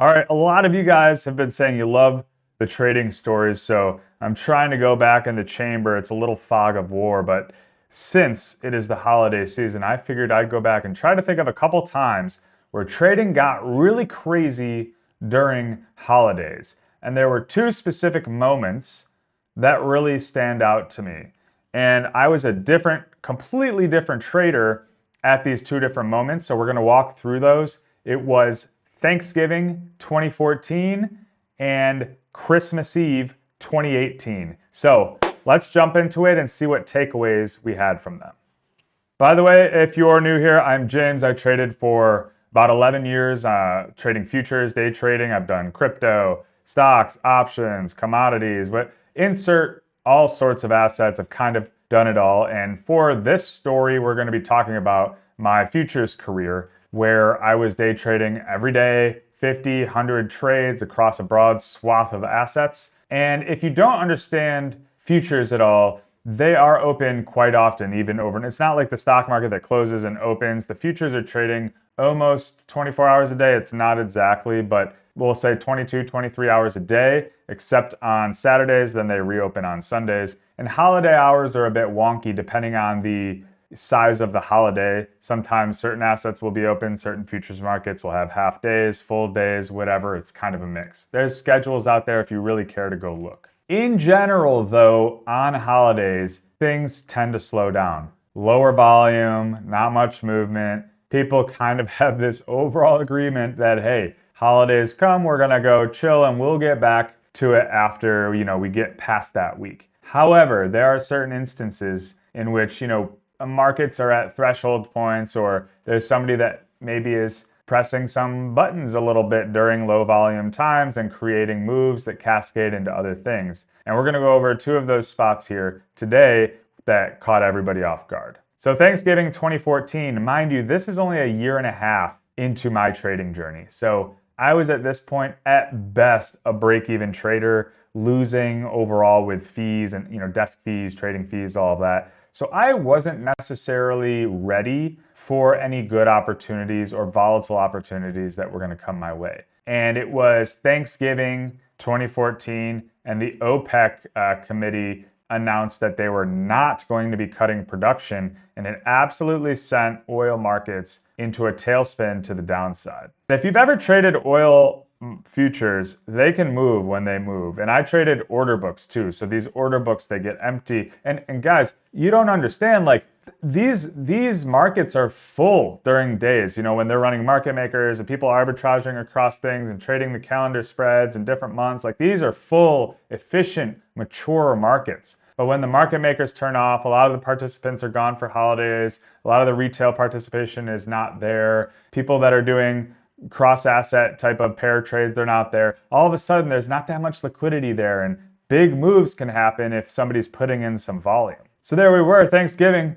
All right, a lot of you guys have been saying you love the trading stories, so I'm trying to go back in the chamber. It's a little fog of war, but since it is the holiday season, I figured I'd go back and try to think of a couple times where trading got really crazy during holidays. And there were two specific moments that really stand out to me. And I was a completely different trader at these two different moments. So we're going to walk through those. It was Thanksgiving 2014 and Christmas Eve 2018. So let's jump into it and see what takeaways we had from them. By the way, if you're new here, I'm James. I traded for about 11 years, trading futures, day trading. I've done crypto, stocks, options, commodities, but insert all sorts of assets. I've kind of done it all. And for this story, we're going to be talking about my futures career, where I was day trading every day, 50, 100 trades across a broad swath of assets. And if you don't understand futures at all, they are open quite often, even over. It's not like the stock market that closes and opens. The futures are trading almost 24 hours a day. It's not exactly, but we'll say 22, 23 hours a day, except on Saturdays. Then they reopen on Sundays. And holiday hours are a bit wonky depending on the size of the holiday. Sometimes certain assets will be open, certain futures markets will have half days, full days, whatever. It's kind of a mix. There's schedules out there if you really care to go look. In general, though, on holidays, things tend to slow down. Lower volume, not much movement. People kind of have this overall agreement that, hey, holidays come, we're going to go chill and we'll get back to it after, we get past that week. However, there are certain instances in which, markets are at threshold points, or there's somebody that maybe is pressing some buttons a little bit during low volume times and creating moves that cascade into other things. And we're going to go over two of those spots here today that caught everybody off guard. So Thanksgiving 2014, mind you, this is only a year and a half into my trading journey. So I was at this point at best a break-even trader, losing overall with fees and desk fees, trading fees, all of that. So I wasn't necessarily ready for any good opportunities or volatile opportunities that were going to come my way. And it was Thanksgiving 2014, and the OPEC committee announced that they were not going to be cutting production, and it absolutely sent oil markets into a tailspin to the downside. If you've ever traded oil futures, they can move when they move. And I traded order books too. So these order books, they get empty. And guys, you don't understand, like these markets are full during days, when they're running market makers and people arbitraging across things and trading the calendar spreads in different months. Like these are full, efficient, mature markets. But when the market makers turn off, a lot of the participants are gone for holidays. A lot of the retail participation is not there. People that are doing cross asset type of pair trades, they're not there. All of a sudden, there's not that much liquidity there, and big moves can happen if somebody's putting in some volume. So there we were, Thanksgiving.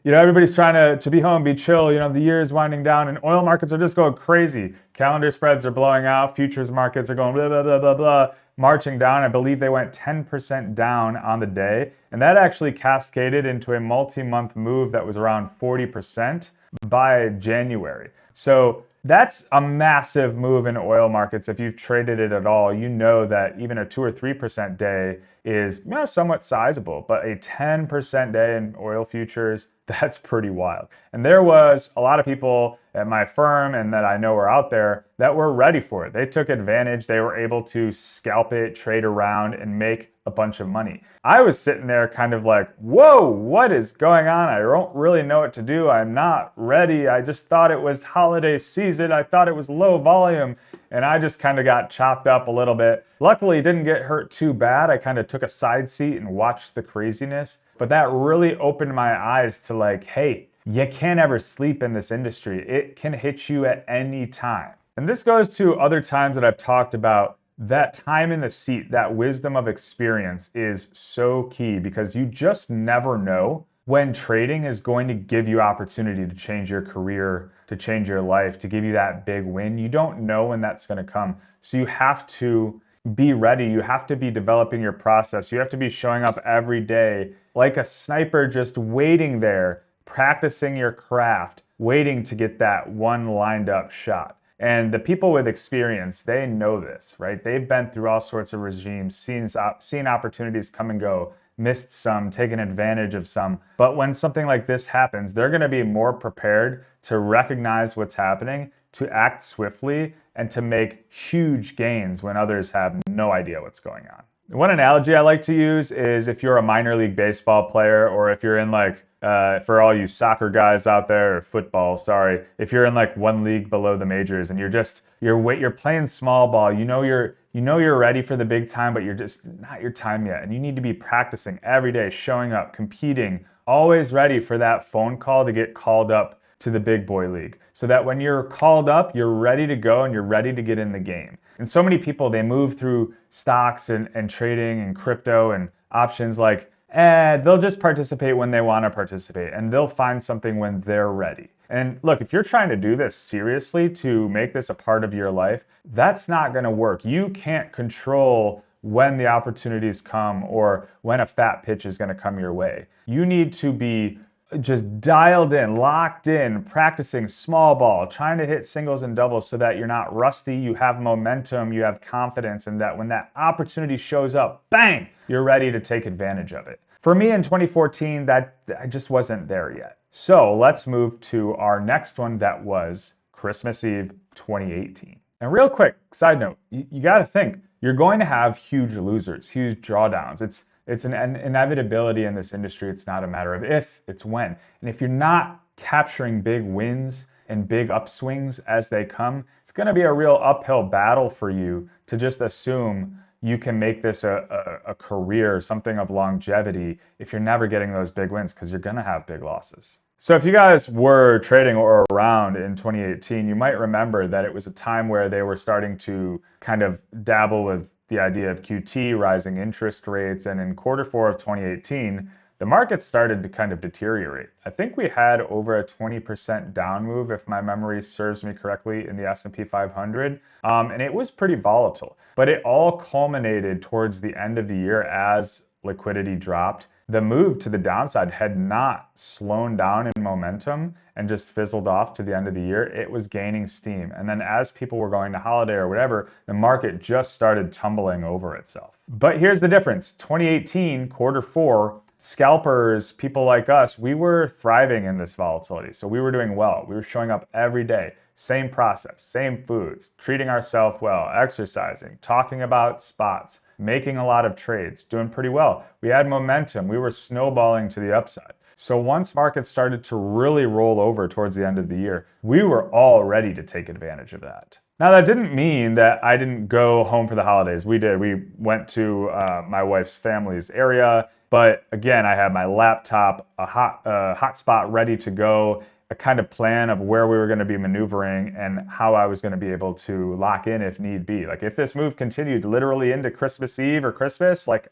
Everybody's trying to be home, be chill. The year is winding down, and oil markets are just going crazy. Calendar spreads are blowing out. Futures markets are going blah, blah, blah, blah, blah, marching down. I believe they went 10% down on the day, and that actually cascaded into a multi-month move that was around 40% by January. So that's a massive move in oil markets. If you've traded it at all, you know that even a 2 or 3% day is somewhat sizable, but a 10% day in oil futures, that's pretty wild. And there was a lot of people at my firm and that I know are out there that were ready for it. They took advantage. They were able to scalp it, trade around, and make a bunch of money. I was sitting there kind of like, whoa, what is going on? I don't really know what to do. I'm not ready. I just thought it was holiday season. I thought it was low volume. And I just kind of got chopped up a little bit. Luckily, didn't get hurt too bad. I kind of took a side seat and watched the craziness. But that really opened my eyes to like, hey, you can't ever sleep in this industry. It can hit you at any time. And this goes to other times that I've talked about. That time in the seat, that wisdom of experience is so key, because you just never know when trading is going to give you opportunity to change your career, to change your life, to give you that big win. You don't know when that's going to come. So you have to be ready. You have to be developing your process. You have to be showing up every day like a sniper, just waiting there, practicing your craft, waiting to get that one lined up shot. And the people with experience, they know this, right? They've been through all sorts of regimes, seen opportunities come and go, missed some, taken advantage of some. But when something like this happens, they're going to be more prepared to recognize what's happening, to act swiftly, and to make huge gains when others have no idea what's going on. One analogy I like to use is if you're a minor league baseball player, or if you're in like, for all you soccer guys out there, or football, sorry, if you're in like one league below the majors and you're playing small ball, you're ready for the big time, but you're just not your time yet. And you need to be practicing every day, showing up, competing, always ready for that phone call to get called up to the big boy league, so that when you're called up, you're ready to go and you're ready to get in the game. And so many people, they move through stocks and trading and crypto and options like, they'll just participate when they want to participate, and they'll find something when they're ready. And look, if you're trying to do this seriously to make this a part of your life, that's not going to work. You can't control when the opportunities come or when a fat pitch is going to come your way. You need to be just dialed in, locked in, practicing small ball, trying to hit singles and doubles so that you're not rusty, you have momentum, you have confidence, and that when that opportunity shows up, bang, you're ready to take advantage of it. For me in 2014, that I just wasn't there yet. So let's move to our next one, that was Christmas Eve 2018. And real quick, side note, you got to think, you're going to have huge losers, huge drawdowns. It's an inevitability in this industry. It's not a matter of if, it's when. And if you're not capturing big wins and big upswings as they come, it's going to be a real uphill battle for you to just assume you can make this a career, something of longevity, if you're never getting those big wins, because you're going to have big losses. So if you guys were trading or around in 2018, you might remember that it was a time where they were starting to kind of dabble with the idea of QT, rising interest rates, and in Q4 of 2018, the market started to kind of deteriorate. I think we had over a 20% down move, if my memory serves me correctly, in the S&P 500, and it was pretty volatile. But it all culminated towards the end of the year as liquidity dropped. The move to the downside had not slowed down in momentum and just fizzled off to the end of the year. It was gaining steam. And then as people were going to holiday or whatever, the market just started tumbling over itself. But here's the difference. 2018, Q4, scalpers, people like us, we were thriving in this volatility. So we were doing well. We were showing up every day. Same process, same foods, treating ourselves well, exercising, talking about spots, making a lot of trades, doing pretty well. We had momentum. We were snowballing to the upside. So once markets started to really roll over towards the end of the year, we were all ready to take advantage of that. Now, that didn't mean that I didn't go home for the holidays. We did. We went to my wife's family's area. But again, I had my laptop, a hotspot ready to go, a kind of plan of where we were going to be maneuvering and how I was going to be able to lock in if need be. Like if this move continued literally into Christmas Eve or Christmas, like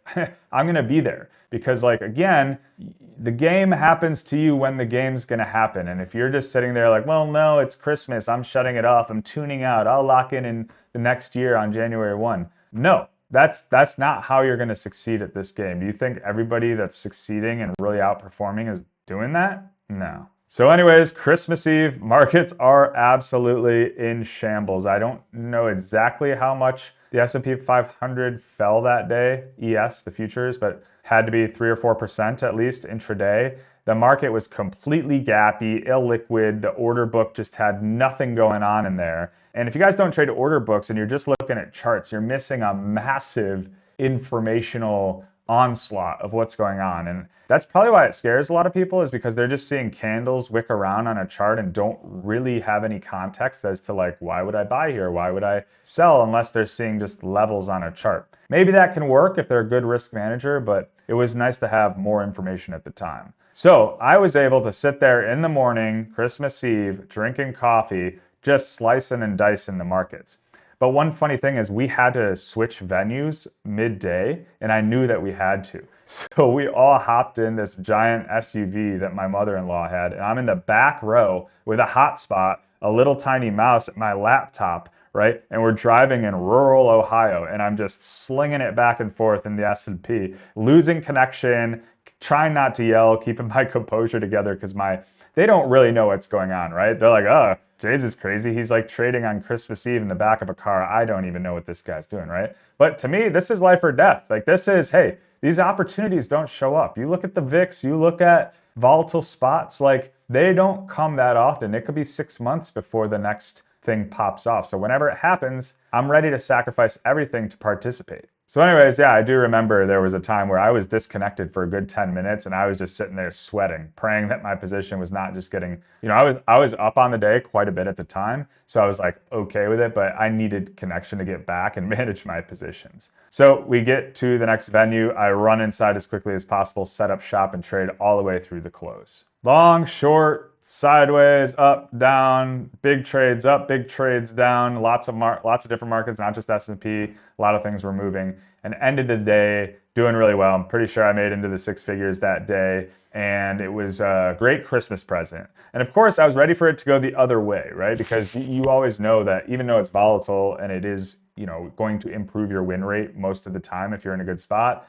I'm going to be there because like, again, the game happens to you when the game's going to happen. And if you're just sitting there like, well, no, it's Christmas, I'm shutting it off, I'm tuning out, I'll lock in the next year on January 1. No. That's not how you're going to succeed at this game. Do you think everybody that's succeeding and really outperforming is doing that? No. So anyways, Christmas Eve, markets are absolutely in shambles. I don't know exactly how much the S&P 500 fell that day, ES, the futures, but had to be 3 or 4% at least intraday. The market was completely gappy, illiquid. The order book just had nothing going on in there. And if you guys don't trade order books and you're just looking at charts, you're missing a massive informational onslaught of what's going on. And that's probably why it scares a lot of people, is because they're just seeing candles wick around on a chart and don't really have any context as to like, why would I buy here? Why would I sell? Unless they're seeing just levels on a chart. Maybe that can work if they're a good risk manager, but it was nice to have more information at the time. So I was able to sit there in the morning, Christmas Eve, drinking coffee, just slicing and dicing the markets. But one funny thing is we had to switch venues midday, and I knew that we had to. So we all hopped in this giant SUV that my mother-in-law had, and I'm in the back row with a hotspot, a little tiny mouse, my laptop, right? And we're driving in rural Ohio, and I'm just slinging it back and forth in the S&P, losing connection, trying not to yell, keeping my composure together because they don't really know what's going on, right? They're like, oh, James is crazy. He's like trading on Christmas Eve in the back of a car. I don't even know what this guy's doing, right? But to me, this is life or death. Like this is, hey, these opportunities don't show up. You look at the VIX, you look at volatile spots, like they don't come that often. It could be 6 months before the next thing pops off. So whenever it happens, I'm ready to sacrifice everything to participate. So anyways, yeah, I do remember there was a time where I was disconnected for a good 10 minutes and I was just sitting there sweating, praying that my position was not just getting, I was up on the day quite a bit at the time. So I was like okay with it, but I needed connection to get back and manage my positions. So we get to the next venue. I run inside as quickly as possible, set up shop and trade all the way through the close. Long, short, sideways, up, down, big trades up, big trades down, lots of different markets, not just S&P. A lot of things were moving, and ended the day doing really well. I'm pretty sure I made into the six figures that day, and it was a great Christmas present. And of course, I was ready for it to go the other way, right? Because you always know that even though it's volatile and it is, going to improve your win rate most of the time if you're in a good spot,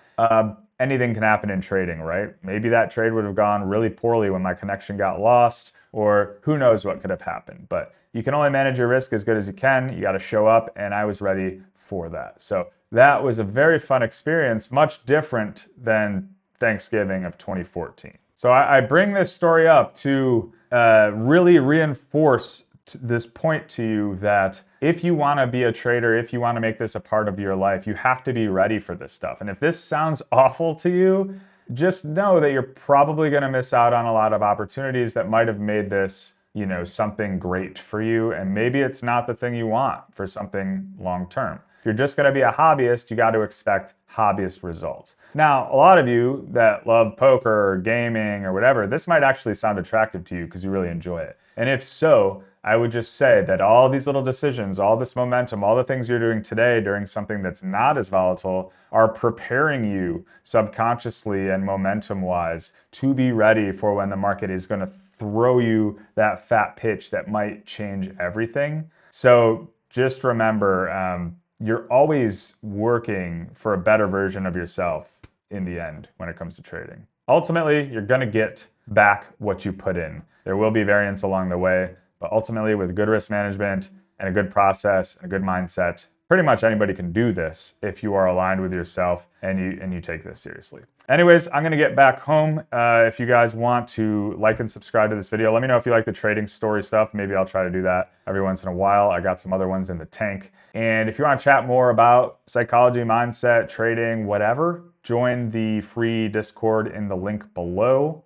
anything can happen in trading, right? Maybe that trade would have gone really poorly when my connection got lost, or who knows what could have happened. But you can only manage your risk as good as you can. You got to show up, and I was ready for that. So that was a very fun experience, much different than Thanksgiving of 2014. So I bring this story up to really reinforce this point to you that if you want to be a trader, if you want to make this a part of your life, you have to be ready for this stuff. And if this sounds awful to you, just know that you're probably going to miss out on a lot of opportunities that might have made this, something great for you. And maybe it's not the thing you want for something long term. If you're just going to be a hobbyist, you got to expect hobbyist results. Now, a lot of you that love poker or gaming or whatever, this might actually sound attractive to you because you really enjoy it. And if so, I would just say that all these little decisions, all this momentum, all the things you're doing today during something that's not as volatile are preparing you subconsciously and momentum wise to be ready for when the market is going to throw you that fat pitch that might change everything. So just remember, you're always working for a better version of yourself in the end when it comes to trading. Ultimately, you're going to get back what you put in. There will be variance along the way, but ultimately with good risk management and a good process and a good mindset, pretty much anybody can do this if you are aligned with yourself and you take this seriously. Anyways, I'm going to get back home. If you guys want to like and subscribe to this video, let me know if you like the trading story stuff. Maybe I'll try to do that every once in a while. I got some other ones in the tank. And if you want to chat more about psychology, mindset, trading, whatever, join the free Discord in the link below.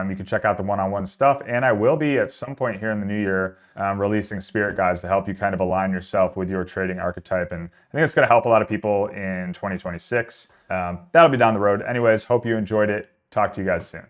You can check out the one-on-one stuff, and I will be at some point here in the new year releasing spirit guides to help you kind of align yourself with your trading archetype, and I think it's going to help a lot of people in 2026. That'll be down the road. Anyways, hope you enjoyed it. Talk to you guys soon.